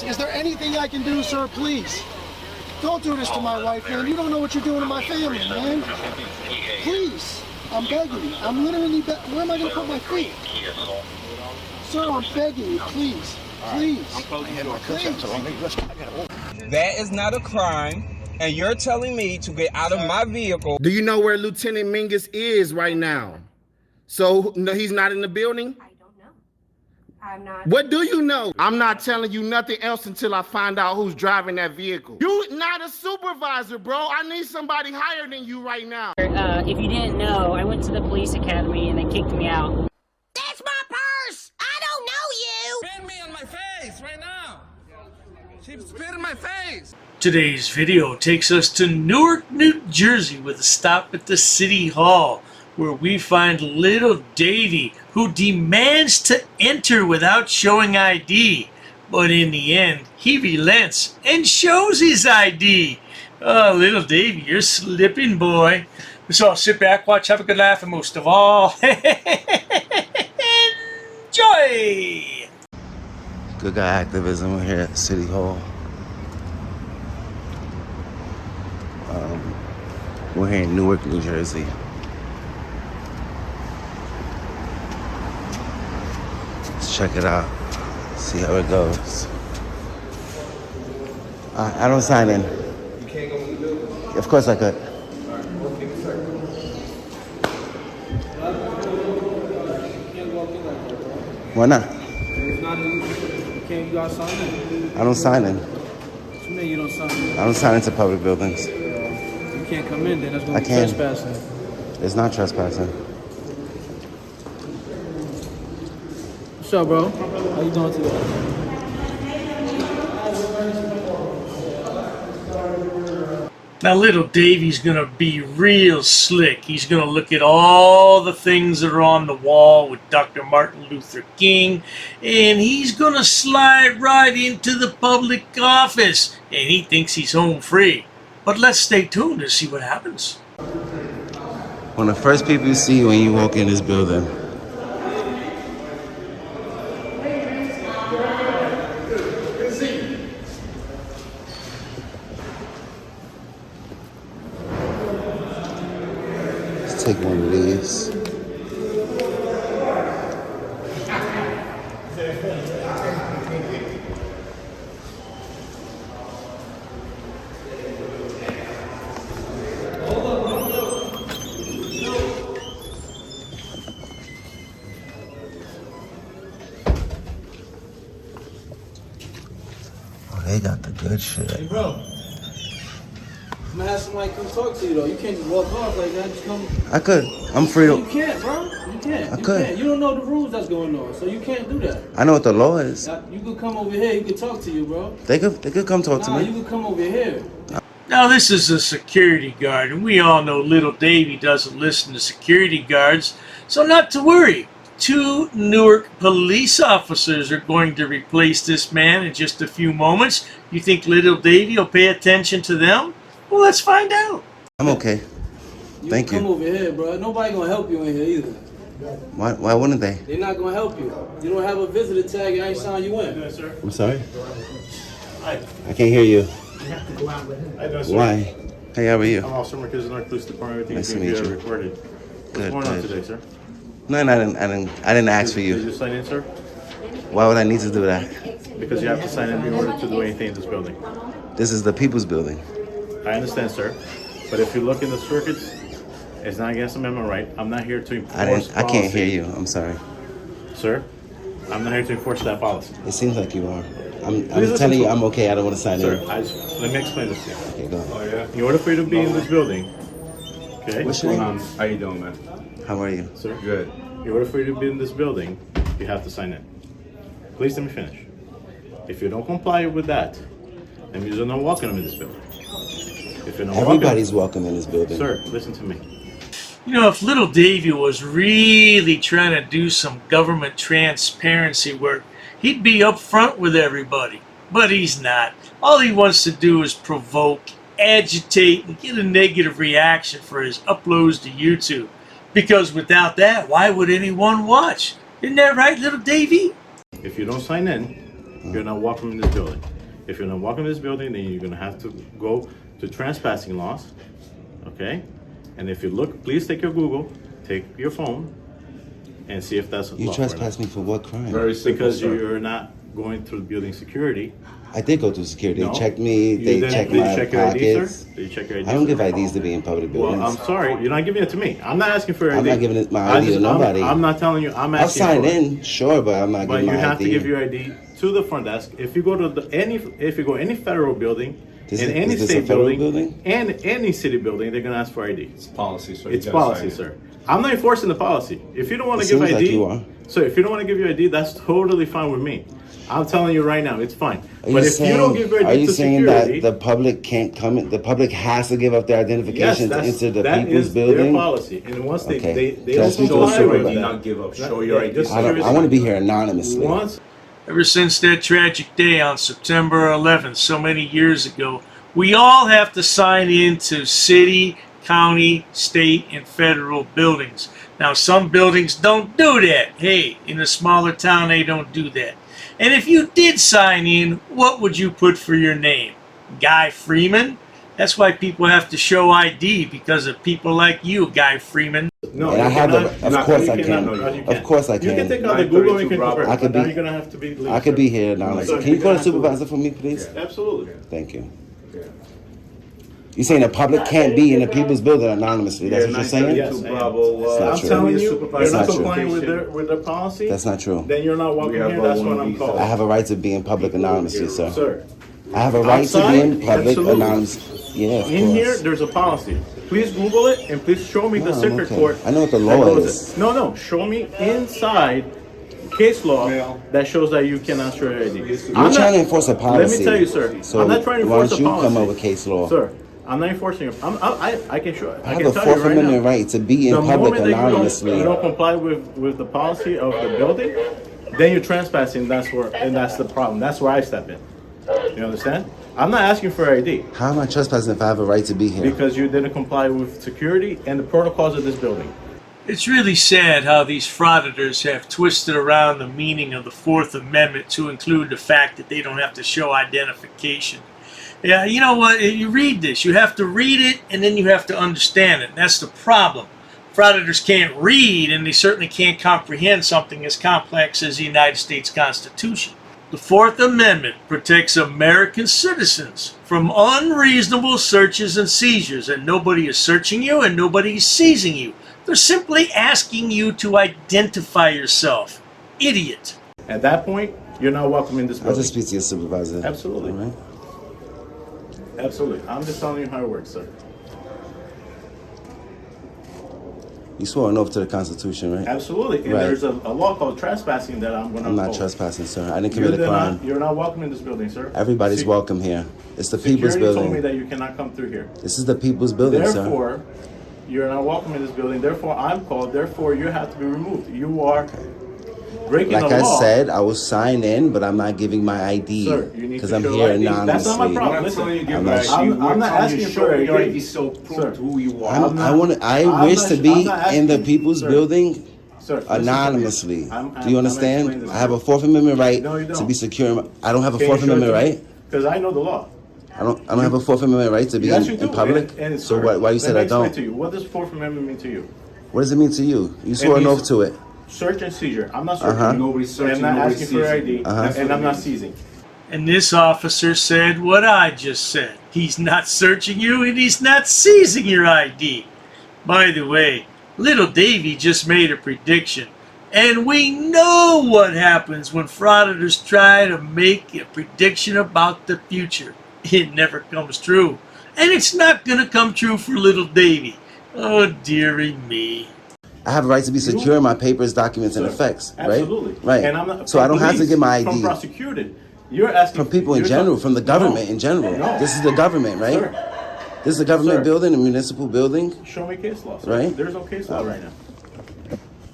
Is there anything I can do, sir? Please. Don't do this to my wife, man. You don't know what you're doing to my family, man. Please. I'm begging you. I'm literally where am I going to put my feet? Sir, I'm begging you. Please. Please. Please. That is not a crime, and you're telling me to get out of my vehicle. Do you know where Lieutenant Mingus is right now? So, no, he's not in the building? I don't know. I'm not. What do you know? I'm not telling you nothing else until I find out who's driving that vehicle. You not a supervisor, bro. I need somebody higher than you right now. If you didn't know, I went to the police academy and they kicked me out. That's my purse! I don't know you! Spit me on my face right now. She spit in my face. Today's video takes us to Newark, New Jersey with a stop at the City Hall, where we find little Davey, who demands to enter without showing ID. But in the end, he relents and shows his ID. Oh, little Davey, you're slipping, boy. So sit back, watch, have a good laugh, and most of all, enjoy! Good guy activism here at City Hall. We're here in Newark, New Jersey. Let's check it out. See how it goes. I don't sign in. You can't go in the building? Of course I could. Why not? It's not you can't, you gotta sign in. I don't sign in. What you mean you don't sign in? I don't sign into public buildings. You can't come in, then that's gonna I be can. trespassing. It's not trespassing. What's up, bro? How you doing today? Now little Davey's gonna be real slick. He's gonna look at all the things that are on the wall with Dr. Martin Luther King, and he's gonna slide right into the public office, and he thinks he's home free. But let's stay tuned to see what happens. One of the first people you see when you walk in this building. Let's take one of these. They got the good shit. Hey, bro. I'm gonna have somebody come talk to you, though. You can't just walk off like that. Just come. I could. I'm free to. You can't, bro. You can't. I You could. can't. You don't know the rules that's going on, so you can't do that. I know what the law is. You could come over here. You could talk to you, bro. They could come talk to Nah, me. you could come over here. Now this is a security guard, and we all know little Davey doesn't listen to security guards, so not to worry. 2 Newark police officers are going to replace this man in just a few moments. You think little Davey will pay attention to them? Well, let's find out. I'm okay. Thank Come you. over here, bro. Nobody gonna help you in here either. Why wouldn't they? They're not gonna help you. You don't have a visitor tag, and I ain't sign you in. I'm sorry. I can't hear you. Why? Hey, how are you? I'm Officer Marquez in our police department. Nice Everything's to being meet you. recorded. Good, What's going on good. today, sir? No, I didn't ask for Did you. you sign in, sir? Why would I need to do that? Because you have to sign in order to do anything in this building. This is the people's building. I understand, sir. But if you look in the circuits, it's not against amendment right. I'm not here to enforce I can't hear policy. you. I'm sorry. Sir, I'm not here to enforce that policy. It seems like you are. I'm listen telling you, to- I'm okay. I don't want to sign Sir, in. let me explain this to you. Okay, go on. In order for you to be in this building, okay? What's your name? How you doing, man? How are you? Sir, Good. in order for you to be in this building, you have to sign in. Please let me finish. If you don't comply with that, then you're not welcome in this building. If you're not Everybody's welcome in this building. Sir, listen to me. You know, if little Davey was really trying to do some government transparency work, he'd be up front with everybody. But he's not. All he wants to do is provoke, agitate, and get a negative reaction for his uploads to YouTube. Because without that, why would anyone watch? Isn't that right, little Davey? If you don't sign in, you're not welcome in this building. If you're not welcome in this building, then you're gonna have to go to trespassing laws, okay? And if you look, please take your Google, take your phone, and see if that's You trespassed me for what crime? Very simple, because you're not going through building security. I did go through security. No. They checked me. They checked my check your ID, pockets. sir? Did you check your ID? I don't sir? give IDs to be in public buildings. Well, I'm sorry, you're not giving it to me. I'm not asking for your ID. I'm not giving it my ID to nobody. I'm not telling you. I'm I'll asking sign for it. in, sure, but I'm not But giving you my have ID. to give your ID to the front desk. If you go to any federal building, Is any this a state federal building, and any city building, they're gonna ask for ID. It's policy, sir. It's policy, sir. I'm not enforcing the policy. If you don't want to It give seems ID, like you are. so if you don't want to give your ID, that's totally fine with me. I'm telling you right now, it's fine. Are But you if you don't give your are ID you to saying security, that the public can't come in? The public has to give up their yes, identification to enter the that people's is their building? policy. And once they Okay. they Can I don't speak to comply the with supervisor? that, Not give up. Show your ID. just I seriously. want to be here anonymously. Once Ever since that tragic day on September 11th, so many years ago, we all have to sign in to city, county, state, and federal buildings. Now, some buildings don't do that. Hey, in a smaller town, they don't do that. And if you did sign in, what would you put for your name? Guy Freeman? That's why people have to show ID, because of people like you, Guy Freeman. No, And I you have cannot- the. Of course you I cannot. can. No, you Of can't. course I You can can. take out the Google and you can 932 confirm. I could Now be- you're gonna have to be. I could be here anonymously. So Can you you're call gonna a have to- supervisor for me, please? Absolutely. Thank you. You're saying the public can't be in the people's building anonymously. That's what you're saying? Yes, That's Bravo. not I'm true. telling you, you're That's not not true. complying with their policy. not true. Then you're not welcome We have here. That's one what of I'm these. calling. I have a right to be in public anonymously, sir. Sir, I have a right to be in Outside? public Absolutely. anonymously. Yeah, of in here, course. there's a policy. Please Google it and please show me the No, I'm circuit okay. court. I know what the that law goes is. it. No, show me inside case law that shows that you cannot show your ID. You're trying to enforce a policy. Let me tell you, sir. So I'm not trying to why enforce don't a you policy. come up with case law? Sir, I'm not enforcing it. I can show it. I have can a tell Fourth you right Amendment now. right to be in The public moment that anonymously. you don't comply with the policy of the building, then you're trespassing. That's the problem. That's where I step in. You understand? I'm not asking for ID How am I trespassing if I have a right to be here? because you didn't comply with security and the protocols of this building. It's really sad how these frauditors have twisted around the meaning of the Fourth Amendment to include the fact that they don't have to show identification. Yeah, you know what? You read this, you have to read it, and then you have to understand it. And that's the problem. Frauditors can't read, and they certainly can't comprehend something as complex as the United States Constitution. The Fourth Amendment protects American citizens from unreasonable searches and seizures, and nobody is searching you and nobody is seizing you. They're simply asking you to identify yourself. Idiot. At that point, you're not welcome in this I'll building. just speak to your supervisor. Absolutely. All right? Absolutely. I'm just telling you how it works, sir. You swore an oath to the Constitution, right? Absolutely. And Right. there's a law called trespassing that I'm going to I'm not uphold. trespassing, sir. I didn't commit a crime. You're not welcome in this building, sir. Everybody's welcome here. It's the people's Security told me building. that you cannot come through here. This is the people's building, sir. Therefore, you're not welcome in this building. Therefore, I'm called. Therefore, you have to be removed. You are breaking Like the I law. said, I will sign in, but I'm not giving my ID Sir, you need because to I'm show here ID. anonymously. That's not my problem. I'm Listen, telling you, give I'm your not- ID. I'm We're not telling asking you, for show your ID. ID, so prove Sir. to who you are. I wish to be in the people's Sir. building Sir, listen to me. anonymously. I'm Do you explaining understand? this I have to a you. Fourth Amendment right No, you to don't. be secure. I don't have a Can you Fourth show it Amendment to me? right. Because I know the law. I don't have a Fourth Amendment right to be Yes, you in do. public. And, So sir, why you said let I me explain don't? to you. What does Fourth Amendment mean to you? What does it mean to you? You swore an means- oath to it. Search and seizure. I'm not searching. Uh-huh. Nobody's searching, I'm not nobody's asking for seizing. ID, Uh-huh. and I'm not seizing. And this officer said what I just said. He's not searching you and he's not seizing your ID. By the way, little Davey just made a prediction. And we know what happens when frauditors try to make a prediction about the future. It never comes true. And it's not going to come true for little Davey. Oh, dearie me. I have a right to be secure in my papers, documents, and Sir, effects, right? Absolutely. Right. And I'm not, So I don't have to police, get my From ID prosecuted. You're asking from people in you're general, talking- from the government No. in general. No. This is the government, right? Sir, This is a government Sir. building, a municipal building. show me case law. Sir. Right. There's no case law right now.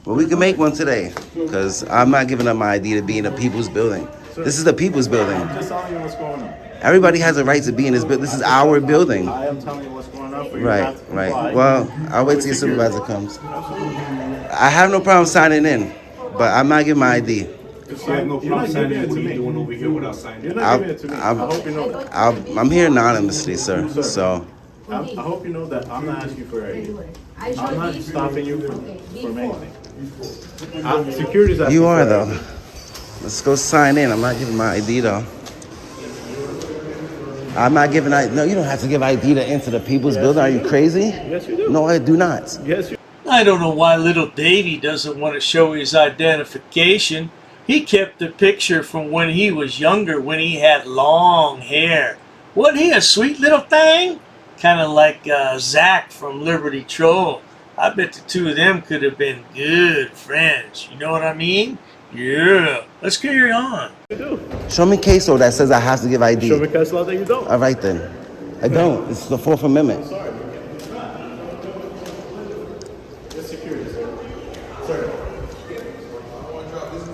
Well, we can make one today because I'm not giving up my ID to be in a people's building. This is the people's building. I'm just telling you what's going on. Everybody has a right to be in this building. This is our building. I am telling you what's going on for you. Right, not to comply. right. Well, I'll wait till your Security. supervisor comes. Absolutely. I have no problem signing in, but I'm not giving my ID. You have no problem signing it. What are you doing over here without signing it? You're not giving it to me. I hope you know that. I'm here anonymously, sir. So. I hope you know that I'm not asking for ID. I'm not stopping you from anything. Security's asking You are for though. ID. Let's go sign in. I'm not giving my ID though. I'm not giving ID. No, you don't have to give ID to enter the people's building. Are you crazy? Yes, you do. No, I do not. Yes, you I don't know why little Davey doesn't want to show his identification. He kept the picture from when he was younger, when he had long hair. Wasn't he a sweet little thing? Kind of like Zach from Liberty Troll. I bet the two of them could have been good friends. You know what I mean? Yeah. Let's carry on. do. Show me case law that says I have to give ID. Show me case law that you don't. All right then. I don't. It's the Fourth Amendment. Sorry. It's security, sir. Sir.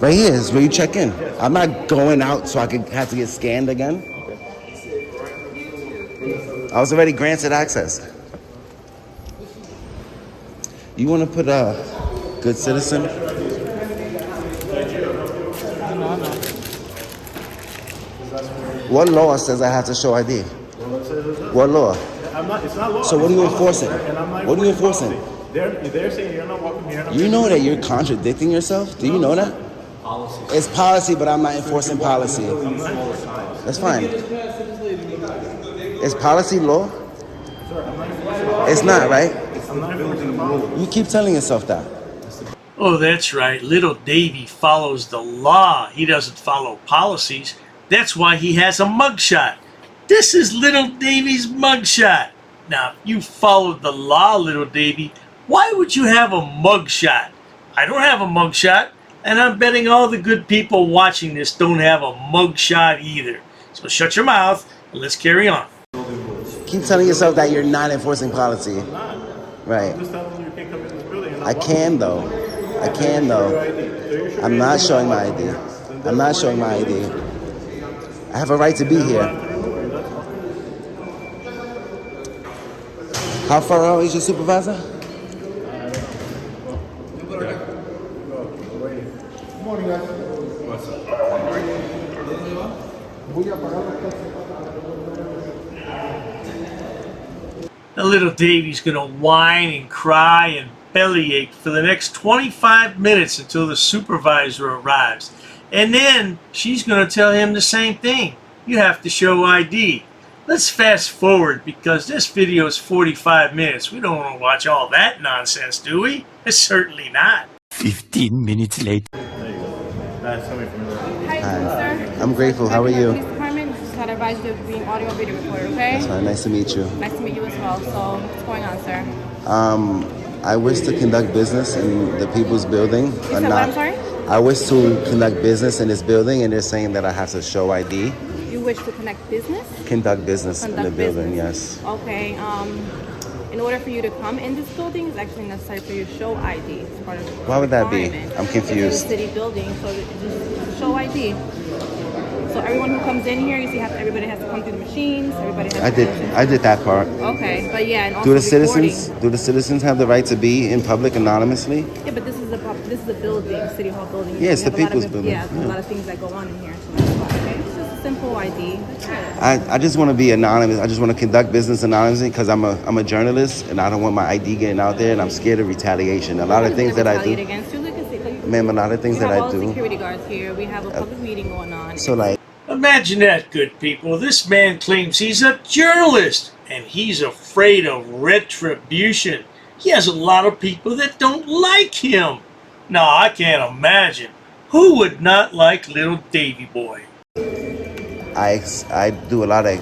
Right here is where you check in. I'm not going out so I could have to get scanned again. I was already granted access. You want to put a good citizen? What law says I have to show ID? What law? It's not law. So what are you enforcing? What are you enforcing? They're saying you're not walking here. You know that you're contradicting yourself? Do you know that? It's policy, but I'm not enforcing policy. That's fine. Is policy law? It's not, right? You keep telling yourself that. Oh, that's right. Little Davey follows the law. He doesn't follow policies. That's why he has a mugshot. This is little Davey's mugshot. Now, if you followed the law, little Davey, why would you have a mugshot? I don't have a mugshot, and I'm betting all the good people watching this don't have a mugshot either. So shut your mouth and let's carry on. Keep telling yourself that you're not enforcing policy. Right. I can though. I can though. I'm not showing my ID. I'm not showing my ID. I have a right to be here. How far out is your supervisor? Good morning, guys. What's up? Now, little Davey's gonna whine and cry and bellyache for the next 25 minutes until the supervisor arrives. And then she's gonna tell him the same thing. You have to show ID. Let's fast forward because this video is 45 minutes. We don't want to watch all that nonsense, do we? Certainly not. 15 minutes later. That's coming from the Hi, sir. I'm grateful. How are you? Police department just had advised you of being audio and video recorder, okay? That's fine. Nice to meet you. Nice to meet you as well. So, what's going on, sir? I wish to conduct business in the people's building. You said what? I'm sorry? I wish to conduct business in this building, and they're saying that I have to show ID. You wish to connect business? Conduct business in the building, yes. Okay. In order for you to come in this building, it's actually necessary for you to show ID. It's part of the Why would that be? requirement. I'm confused. It's a city building, so just show ID. So everyone who comes in here, you see, everybody has to come through the machines. Everybody has. I did that part. Okay, but yeah, and also Do the recording. citizens have the right to be in public anonymously? Yeah, but this is a building, City Hall building. Yeah, it's We the have a lot people's of, building. Yeah, there's a lot of things that go on in here. So that's why. Okay, it's just a simple ID. That's it. I just want to be anonymous. I just want to conduct business anonymously because I'm a journalist and I don't want my ID getting out there, and I'm scared of retaliation. A lot of things that I do. Against you. Look at it. Ma'am, a lot of things We that have I all do. security guards here. We have a public meeting going on. So like. Imagine that, good people. This man claims he's a journalist, and he's afraid of retribution. He has a lot of people that don't like him. Now, I can't imagine. Who would not like little Davey boy? I do a lot of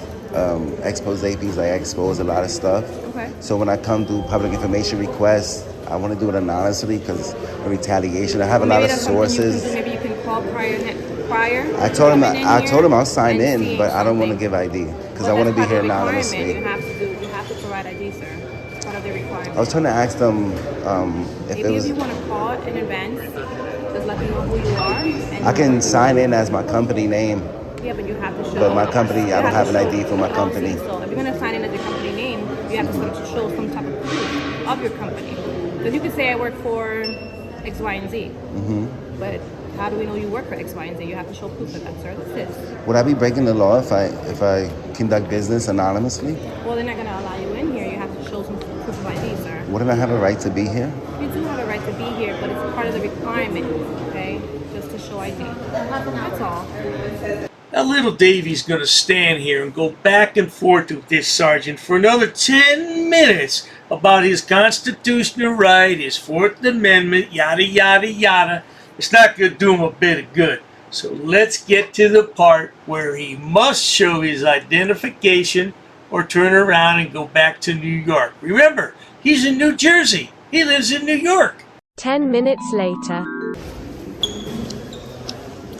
expose pieces. I expose a lot of stuff. Okay. So when I come do public information requests, I want to do it anonymously because of retaliation. I have a lot of sources. Maybe you can call prior. I told him I'll sign in, but I don't want to give ID because I want to be here anonymously. You have to provide ID, sir. It's part of the requirement. I was trying to ask them if Maybe it was. if you want to call in advance, just let them know who you are. And I can sign in as my company name. Yeah, but you have to show. But my company, I don't have an ID for my company. So if you're going to sign in as your company name, you have to show some type of proof of your company. Because you could say I work for X, Y, and Z. Mm-hmm. But how do we know you work for X, Y, and Z? You have to show proof of that, sir. That's it. Would I be breaking the law if I conduct business anonymously? Well, they're not going to allow you in here. You have to show some proof of ID, sir. Wouldn't I have a right to be here? You do have a right to be here, but it's part of the requirement, okay? Just to show ID. That's all. Now, little Davey's going to stand here and go back and forth with this sergeant for another 10 minutes about his constitutional right, his Fourth Amendment, yada, yada, yada. It's not going to do him a bit of good. So let's get to the part where he must show his identification or turn around and go back to New York. Remember, he's in New Jersey. He lives in New York. 10 minutes later.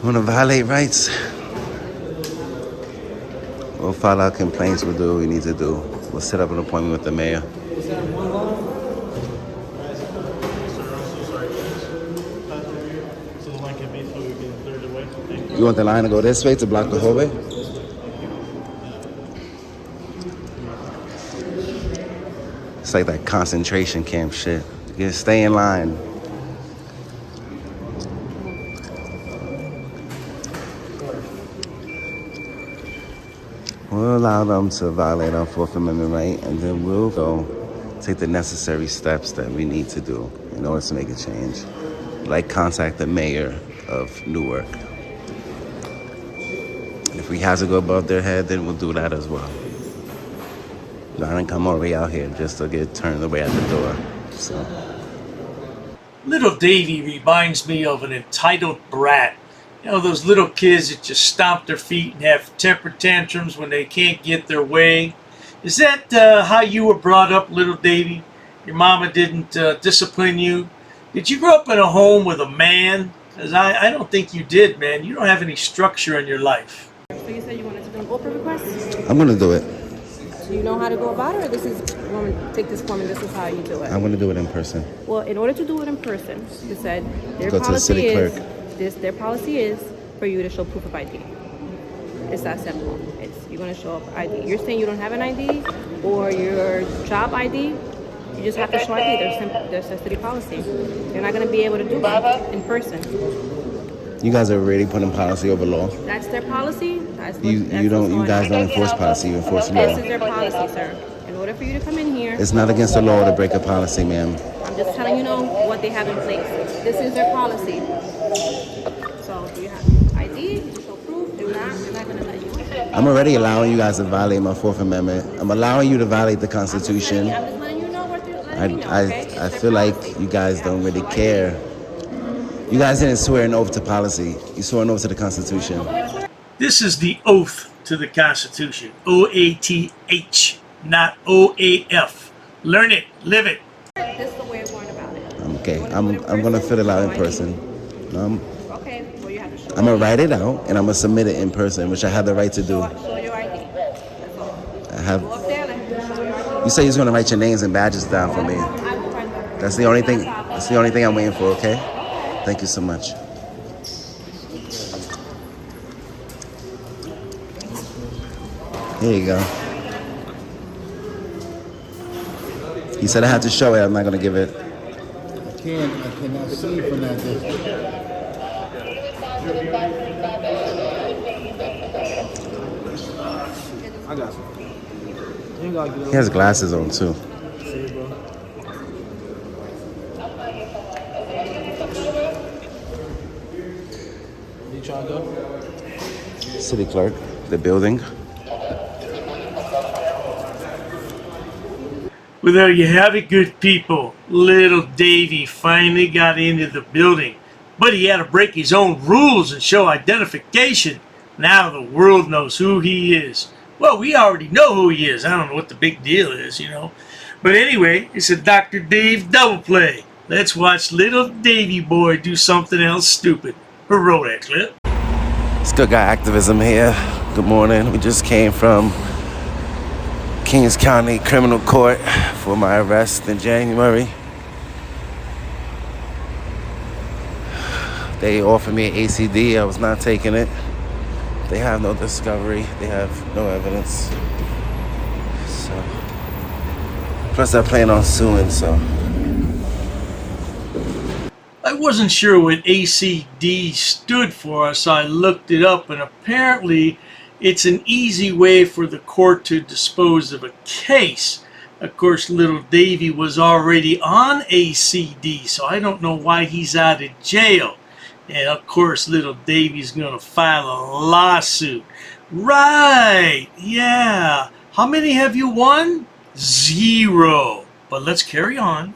Want to violate rights? We'll file our complaints. We'll do what we need to do. We'll set up an appointment with the mayor. You want the line to go this way to block the hallway? It's like that concentration camp shit. You gotta stay in line. We'll allow them to violate our Fourth Amendment right, and then we'll go take the necessary steps that we need to do in order to make a change. Like contact the mayor of Newark. If we have to go above their head, then we'll do that as well. I didn't come all the way out here just to get turned away at the door. So. Little Davey reminds me of an entitled brat. You know, those little kids that just stomp their feet and have temper tantrums when they can't get their way. Is that how you were brought up, little Davey? Your mama didn't discipline you? Did you grow up in a home with a man? Because I don't think you did, man. You don't have any structure in your life. So you said you wanted to do an Oprah request? I'm going to do it. Do you know how to go about it, or this is, you want me to take this form and this is how you do it? I'm going to do it in person. Well, in order to do it in person, you said their Go to the policy city is clerk. their policy is for you to show proof of ID. It's that simple. It's you're going to show up ID. You're saying you don't have an ID or your job ID. You just have to show ID. There's a city policy. You're not going to be able to do that in person. You guys are already putting policy over law. That's their policy. You guys don't enforce policy. You enforce law. This is their policy, sir. In order for you to come in here, It's not against the law to break a policy, ma'am. I'm just telling you know what they have in place. This is their policy. So do you have ID? Show proof. Do not. We're not going to let you in. I'm already allowing you guys to violate my Fourth Amendment. I'm allowing you to violate the Constitution. I'm just letting you know what they're letting you know, okay? I feel like you guys don't really care. You guys didn't swear an oath to policy. You swore an oath to the Constitution. This is the oath to the Constitution. O-A-T-H, not O-A-F. Learn it, live it. This is the way of going about it. Okay, I'm gonna fill it out in person. Okay, well you have to show I'm gonna write it out and I'm gonna submit it in person, which I have the right to do. show your ID. That's all. I have. Go up there and show your ID. You say you're gonna write your names and badges down for me. I will write them. That's the only thing. That's the only thing I'm waiting for. Okay. Thank you so much. Here you go. He said I had to show it. I'm not gonna give it. I cannot see from that distance. I got some. He has glasses on too. You trying to go? City clerk, the building. Well, there you have it, good people. Little Davey finally got into the building, but he had to break his own rules and show identification. Now the world knows who he is. Well, we already know who he is. I don't know what the big deal is, you know. But anyway, it's a Dr. Dave double play. Let's watch little Davey boy do something else stupid. Who wrote that clip? Still got activism here. Good morning. We just came from Kings County Criminal Court for my arrest in January. They offered me an ACD. I was not taking it. They have no discovery. They have no evidence. So, plus I plan on suing, so. I wasn't sure what ACD stood for, so I looked it up, and apparently it's an easy way for the court to dispose of a case. Of course, little Davey was already on ACD, so I don't know why he's out of jail. And of course, little Davey's going to file a lawsuit. Right, yeah. How many have you won? 0. But let's carry on.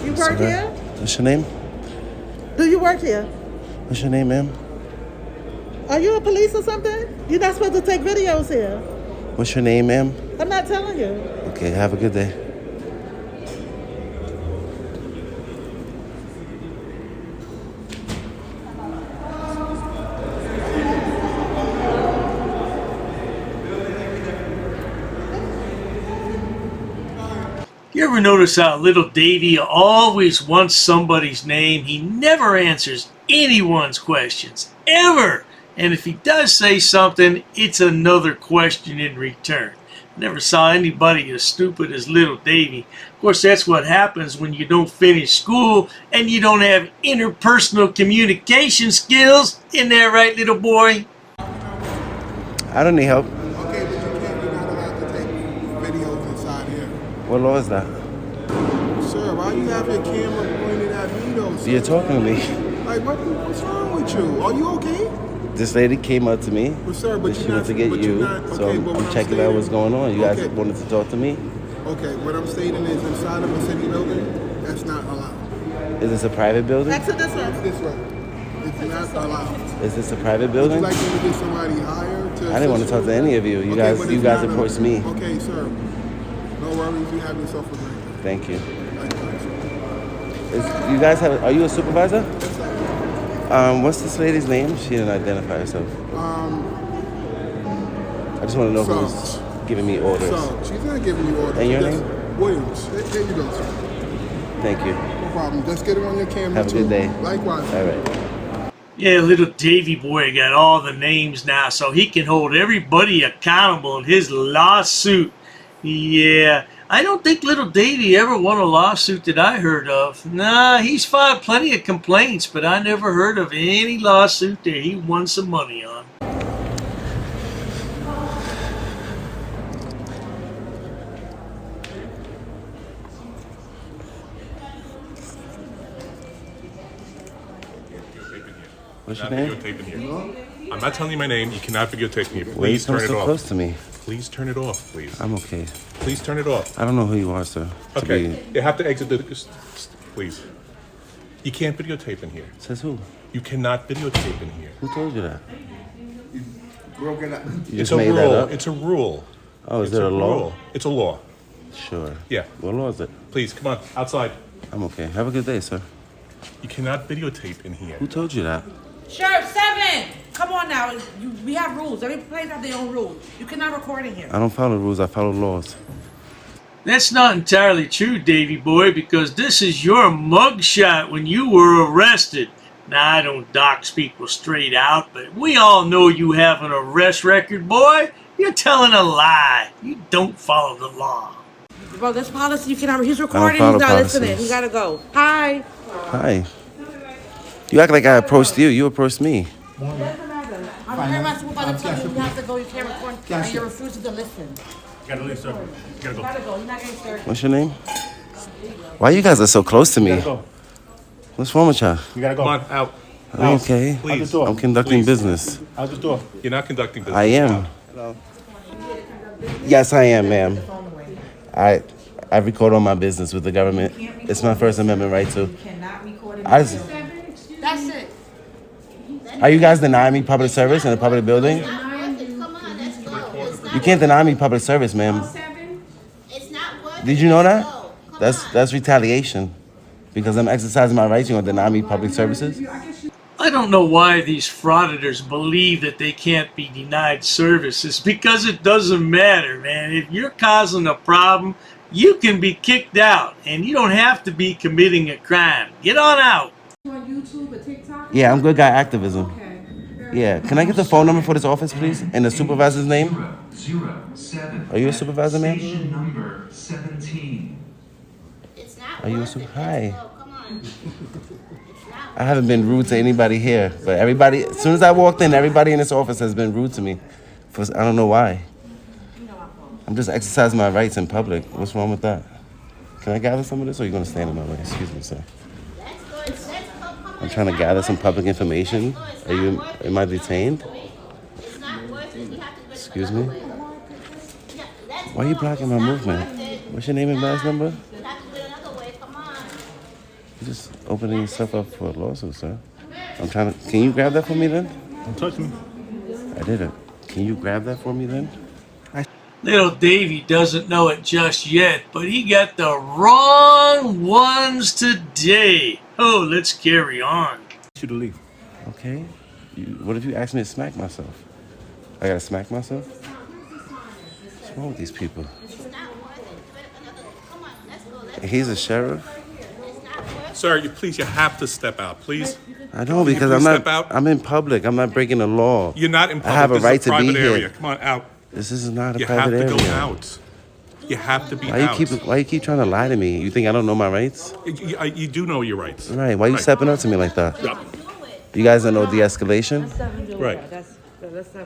You work here? What's your name? Do you work here? What's your name, ma'am? Are you a police or something? You're not supposed to take videos here. What's your name, ma'am? I'm not telling you. Okay, have a good day. You ever notice how little Davey always wants somebody's name? He never answers anyone's questions, ever. And if he does say something, it's another question in return. Never saw anybody as stupid as little Davey. Of course, that's what happens when you don't finish school and you don't have interpersonal communication skills. Isn't that right, little boy? I don't need help. Okay, but you can't, you're not allowed to take videos inside here. What law is that? Sir, why you have your camera pointed at me though, sir? You're talking to me. Like, what's wrong with you? Are you okay? This lady came up to me. Well, sir, but she you're wanted not, to get but you, you're not, so okay, but I'm checking out what's going on. You guys wanted to talk to me? Okay, what I'm stating is inside of a city building, that's not allowed. Is this a private building? Exit this way. This way. It's not allowed. Is this a private building? Would you like me to get somebody hired to I didn't want to talk to any of you. You okay, guys approached me. Okay, sir. No worries. You have yourself a great day. Thank you. You guys have? Are you a supervisor? Yes, sir. What's this lady's name? She didn't identify herself. I just want to know who's giving me orders. So she's not giving you orders. And your name? Williams. There you go, sir. Thank you. No problem. Just get it on your camera. Have a good day. Likewise. All right. Yeah, little Davey boy got all the names now, so he can hold everybody accountable in his lawsuit. Yeah, I don't think little Davey ever won a lawsuit that I heard of. Nah, he's filed plenty of complaints, but I never heard of any lawsuit that he won some money on. What's your name? I'm not telling you my name. You cannot videotape me. Why are you Please turn it so off. close to me? Please turn it off, please. I'm okay. Please turn it off. I don't know who you are, sir. Okay, you have to exit the... Please. You can't videotape in here. Says who? You cannot videotape in here. Who told you that? You It's just a made that rule. up? It's a rule. Oh, is It's it a law? rule. It's a law. Sure. Yeah. What law is it? Please, come on, outside. I'm okay. Have a good day, sir. You cannot videotape in here. Who told you that? Sheriff, 7! Come on now. We have rules. Every place has their own rules. You cannot record in here. I don't follow rules. I follow laws. That's not entirely true, Davey boy, because this is your mugshot when you were arrested. Now, I don't dox people straight out, but we all know you have an arrest record, boy. You're telling a lie. You don't follow the law. Bro, this policy, you cannot. He's recording. follow He's not policies. listening. He gotta go. Hi. Hi. You act like I approached you. You approached me. Doesn't matter. I'm here, my supervisor telling you have to go. You can't record. And you're refusing to listen. You gotta leave, sir. You gotta You gotta go. You're not getting started. What's your name? Why you guys are so close to me? What's wrong with y'all? You gotta go. Come on, out. I'm okay. Please. I'm conducting business. Out the door. You're not conducting business. I am. Yes, I am, ma'am. I record all my business with the government. It's my First Amendment right to. That's it. Are you guys denying me public service in a public building? You can't deny me public service, ma'am. Did you know that? That's retaliation. Because I'm exercising my rights, you gonna deny me public services? I don't know why these frauditors believe that they can't be denied services, because it doesn't matter, man. If you're causing a problem, you can be kicked out, and you don't have to be committing a crime. Get on out. On YouTube or TikTok? Yeah, I'm good guy activism. Yeah, can I get the phone number for this office, please? And the supervisor's name? Are you a supervisor, man? Number 17. Are you a supervisor? Hi. I haven't been rude to anybody here, but everybody, as soon as I walked in, everybody in this office has been rude to me. I don't know why. I'm just exercising my rights in public. What's wrong with that? Can I gather some of this, or are you going to stand in my way? Excuse me, sir. I'm trying to gather some public information. Am I detained? Excuse me? Why are you blocking my movement? What's your name and badge number? You're just opening yourself up for a lawsuit, sir. Can you grab that for me then? Don't touch me. I didn't. Can you grab that for me then? Little Davey doesn't know it just yet, but he got the wrong ones today. Oh, let's carry on. You to leave. Okay. What if you ask me to smack myself? I gotta smack myself? What's wrong with these people? He's a sheriff? Sir, you have to step out, please. I know, because I'm in public. I'm not breaking the law. You're not in public. I have a right to be area. here. Come on, out. This is not a private area. You have to go out. You have to be out. Why you keep trying to lie to me? You think I don't know my rights? You do know your rights. Right. Why are you stepping up to me like that? Yeah. You guys don't know de-escalation? Right.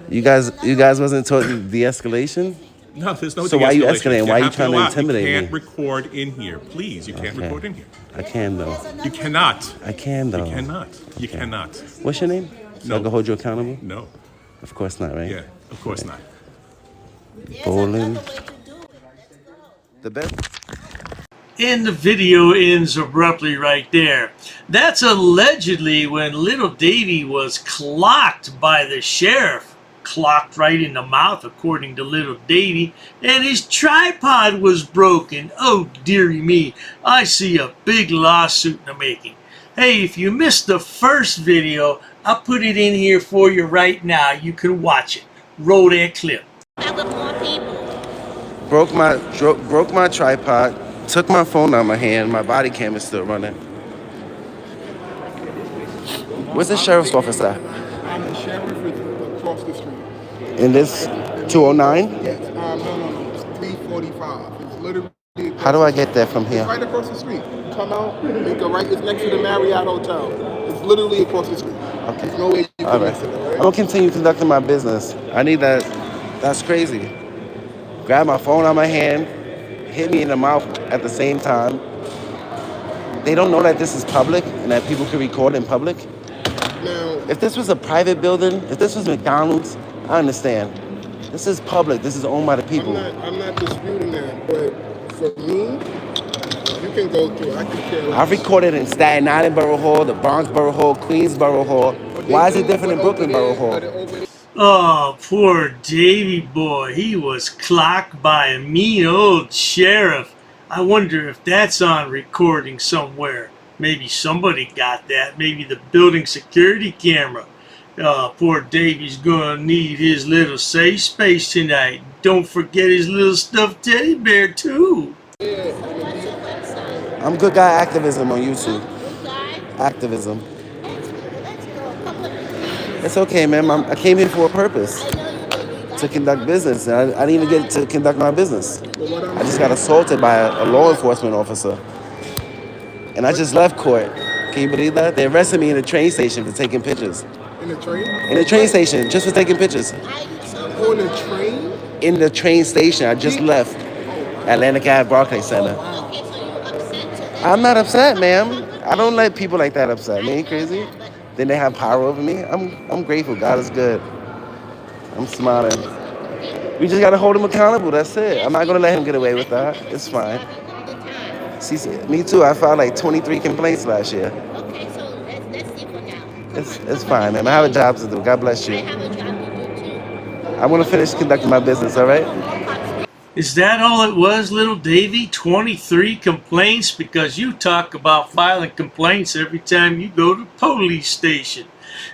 You guys wasn't taught de-escalation? No, there's no. So why are you escalating? Why are you trying to intimidate me? You can't record in here, please. You can't record in here. I can though. You cannot. I can though. You cannot. You cannot. What's your name? So I can hold you accountable? No. Of course not, right? Yeah, of course not. Bowling. The best. And the video ends abruptly right there. That's allegedly when little Davey was clocked by the sheriff. Clocked right in the mouth, according to little Davey, and his tripod was broken. Oh, dearie me, I see a big lawsuit in the making. Hey, if you missed the first video, I'll put it in here for you right now. You can watch it. Roll that clip. Broke my tripod, took my phone out of my hand, my body cam is still running. Where's the sheriff's office at? The sheriff is across the street. In this 209? Yes. No. It's 345. It's literally. How do I get there from here? It's right across the street. Come out, make a right. It's next to the Marriott Hotel. It's literally across the street. Okay. There's no way you can miss it. I'm gonna continue conducting my business. I need that. That's crazy. Grab my phone out of my hand, hit me in the mouth at the same time. They don't know that this is public and that people can record in public. Now, if this was a private building, if this was McDonald's, I understand. This is public. This is owned by the people. I'm not disputing that, but for me, you can go through. I can care less. I've recorded in Staten Island Borough Hall, the Bronx Borough Hall, Queens Borough Hall. Why is it different in Brooklyn Borough Hall? Oh, poor Davey boy. He was clocked by a mean old sheriff. I wonder if that's on recording somewhere. Maybe somebody got that. Maybe the building security camera. Poor Davey's gonna need his little safe space tonight. Don't forget his little stuffed teddy bear too. I'm good guy activism on YouTube. Activism. It's okay, man. I came here for a purpose. To conduct business. I didn't even get to conduct my business. I just got assaulted by a law enforcement officer. And I just left court. Can you believe that? They arrested me in a train station for taking pictures. In the train? In the train station, just for taking pictures. On the train? In the train station, I just left Atlantic Ave Barclays Center. I'm not upset, ma'am. I don't let people like that upset me. Ain't crazy? Then they have power over me. I'm grateful. God is good. I'm smiling. We just gotta hold him accountable. That's it. I'm not gonna let him get away with that. It's fine. See, me too. I filed like 23 complaints last year. Okay, so let's see for now. It's fine, man. I have a job to do. God bless you. I want to finish conducting my business. All right. Is that all it was, little Davey? 23 complaints? Because you talk about filing complaints every time you go to police station.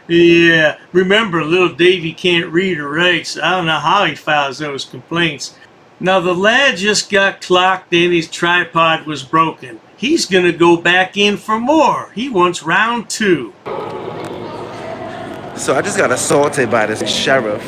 Yeah, remember, little Davey can't read or write, so I don't know how he files those complaints. Now, the lad just got clocked and his tripod was broken. He's gonna go back in for more. He wants round 2. So I just got assaulted by this sheriff.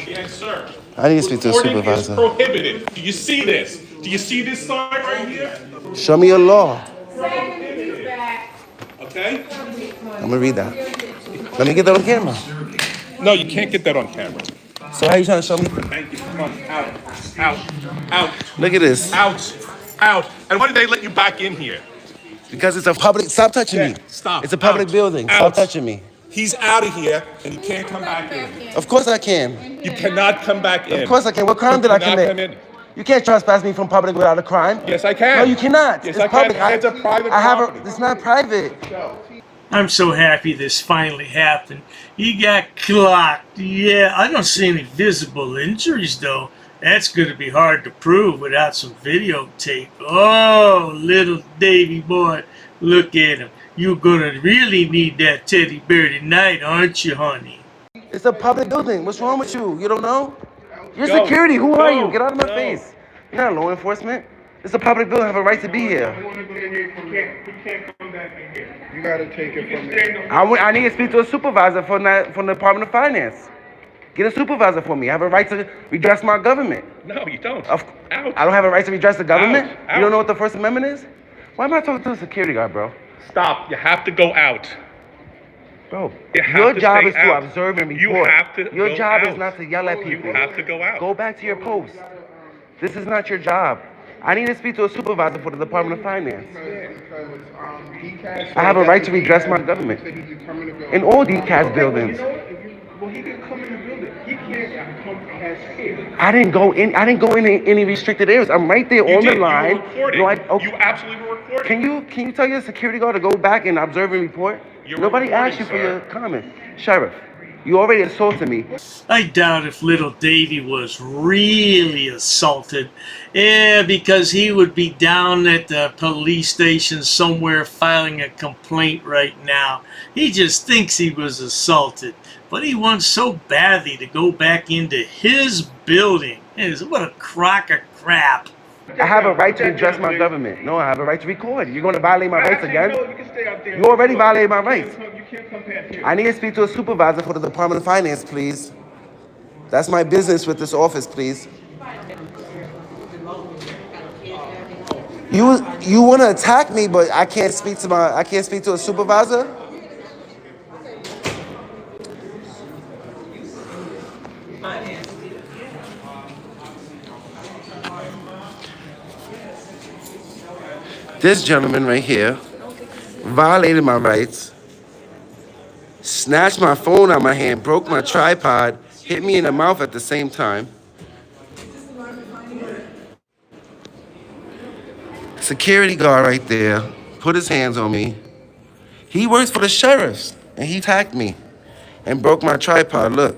Yes, sir. I need to speak to a Recording is supervisor. prohibited. Do you see this? Do you see this sign right here? Show me your law. Okay? I'm gonna read that. Let me get that on camera. No, you can't get that on camera. So how you trying to show me? Thank you. Come on, out, out, out. Look at this. Out, out. And why did they let you back in here? Because it's a public. Stop touching me. Stop. It's a public building. Stop touching me. He's out of here, and he can't come back in. Of course I can. You cannot come back in. Of course I can. What crime did I cannot commit? come in. You can't trespass me from public without a crime. Yes, I can. No, you cannot. Yes, it's I can. public. It's a private I have property. It's not private. I'm so happy this finally happened. He got clocked. Yeah, I don't see any visible injuries though. That's gonna be hard to prove without some videotape. Oh, little Davey boy, look at him. You're gonna really need that teddy bear tonight, aren't you, honey? It's a public building. What's wrong with you? You don't know? You're security. Who are you? Get out of my face. You're not law enforcement. It's a public building. I have a right to be here. You gotta take it from me. I need to speak to a supervisor from the Department of Finance. Get a supervisor for me. I have a right to redress my government. No, you don't. Out. I don't have a right to redress the government? You don't know what the First Amendment is? Why am I talking to a security guard, bro? Stop. You have to go out. Bro, You have your to job stay is to out. observe and report. You have to Your go job out. is not to yell at people. You have to go out. Go back to your post. This is not your job. I need to speak to a supervisor for the Department of Finance. I have a right to redress my government. In all DCAS buildings. Well, he can come in the building. He can't come past here. I didn't go in any restricted areas. I'm right there on the line. You were recording. You absolutely were recording. Can you tell your security guard to go back and observe and report? Nobody asked you for your comment. Sheriff, you already assaulted me. I doubt if little Davey was really assaulted. Yeah, because he would be down at the police station somewhere filing a complaint right now. He just thinks he was assaulted. But he wants so badly to go back into his building. What a crock of crap. I have a right to address my government. No, I have a right to record. You're going to violate my rights again? You already violated my rights. I need to speak to a supervisor for the Department of Finance, please. That's my business with this office, please. You want to attack me, but I can't speak to a supervisor? This gentleman right here violated my rights, snatched my phone out of my hand, broke my tripod, hit me in the mouth at the same time. Security guard right there put his hands on me. He works for the sheriffs, and he attacked me and broke my tripod. Look,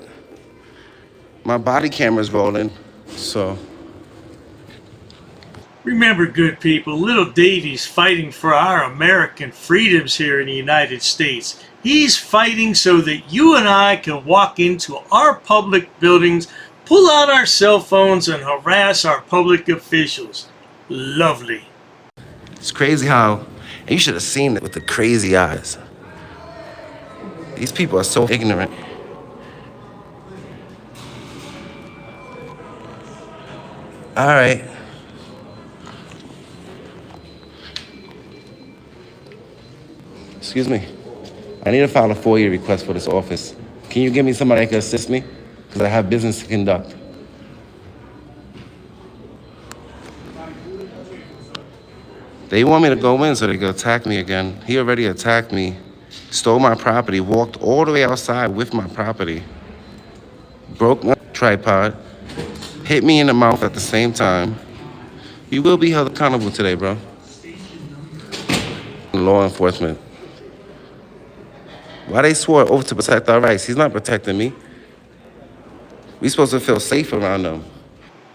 my body camera's rolling, so. Remember, good people, little Davey's fighting for our American freedoms here in the United States. He's fighting so that you and I can walk into our public buildings, pull out our cell phones, and harass our public officials. Lovely. It's crazy how, and you should have seen it with the crazy eyes. These people are so ignorant. All right. Excuse me. I need to file a FOIA request for this office. Can you give me somebody that can assist me? Because I have business to conduct. They want me to go in so they can attack me again. He already attacked me, stole my property, walked all the way outside with my property, broke my tripod, hit me in the mouth at the same time. You will be held accountable today, bro. Law enforcement. Why they swore oath to protect our rights? He's not protecting me. We supposed to feel safe around them.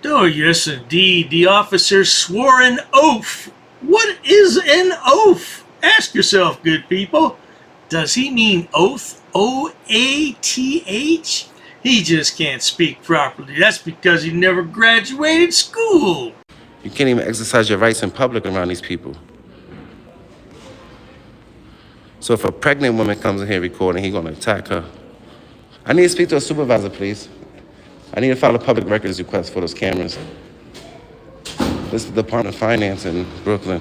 Oh, yes, indeed. The officer swore an oath. What is an oath? Ask yourself, good people. Does he mean oath? O-A-T-H? He just can't speak properly. That's because he never graduated school. You can't even exercise your rights in public around these people. So if a pregnant woman comes in here recording, he's gonna attack her. I need to speak to a supervisor, please. I need to file a public records request for those cameras. This is the Department of Finance in Brooklyn.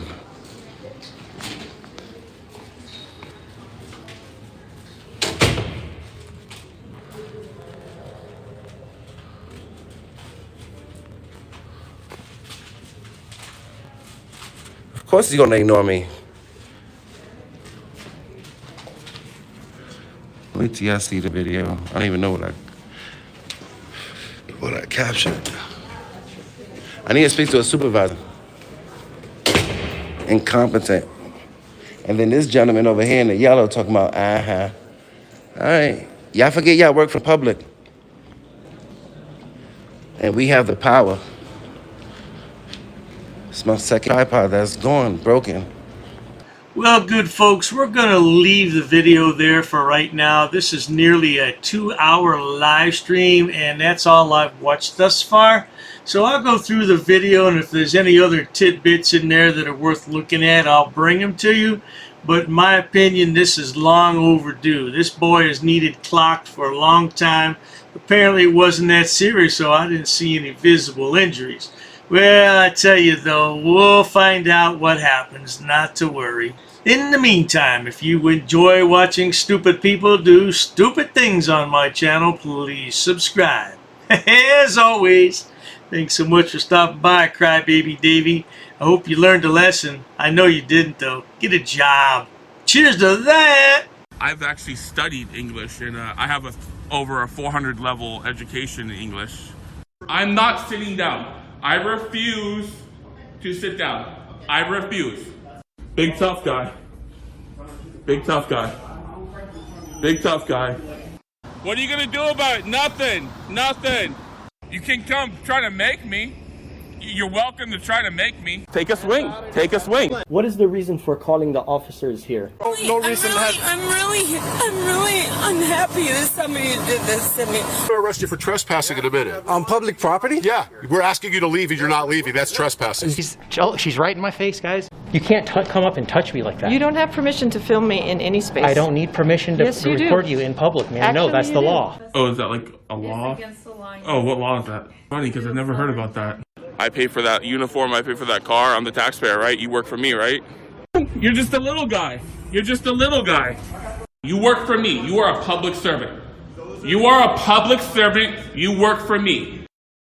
Of course he's gonna ignore me. Wait till y'all see the video. I don't even know what I captured. I need to speak to a supervisor. Incompetent. And then this gentleman over here in the yellow talking about, All right. Y'all forget y'all work for public. And we have the power. It's my second tripod that's gone, broken. Well, good folks, we're going to leave the video there for right now. This is nearly a 2-hour live stream, and that's all I've watched thus far. So I'll go through the video, and if there's any other tidbits in there that are worth looking at, I'll bring them to you. But in my opinion, this is long overdue. This boy has needed clocked for a long time. Apparently it wasn't that serious, so I didn't see any visible injuries. Well, I tell you though, we'll find out what happens, not to worry. In the meantime, if you enjoy watching stupid people do stupid things on my channel, please subscribe. As always, thanks so much for stopping by, Crybaby Davey. I hope you learned a lesson. I know you didn't though. Get a job. Cheers to that! I've actually studied English, and I have over a 400 level education in English. I'm not sitting down. I refuse to sit down. I refuse. Big tough guy. Big tough guy. Big tough guy. What are you gonna do about it? Nothing. Nothing. You can come try to make me. You're welcome to try to make me. Take a swing. Take a swing. What is the reason for calling the officers here? No reason. I'm really unhappy that somebody did this to me. I'm gonna arrest you for trespassing in a minute. On public property? Yeah, we're asking you to leave and you're not leaving. That's trespassing. She's right in my face, guys. You can't come up and touch me like that. You don't have permission to film me in any space. I don't need permission to record you in public, man. Actually, no, that's the law. Oh, is that like a law? It's against the law. Oh, what law is that? Funny, because I've never heard about that. I pay for that uniform, I pay for that car, I'm the taxpayer, right? You work for me, right? You're just a little guy. You're just a little guy. You work for me. You are a public servant. You are a public servant. You work for me.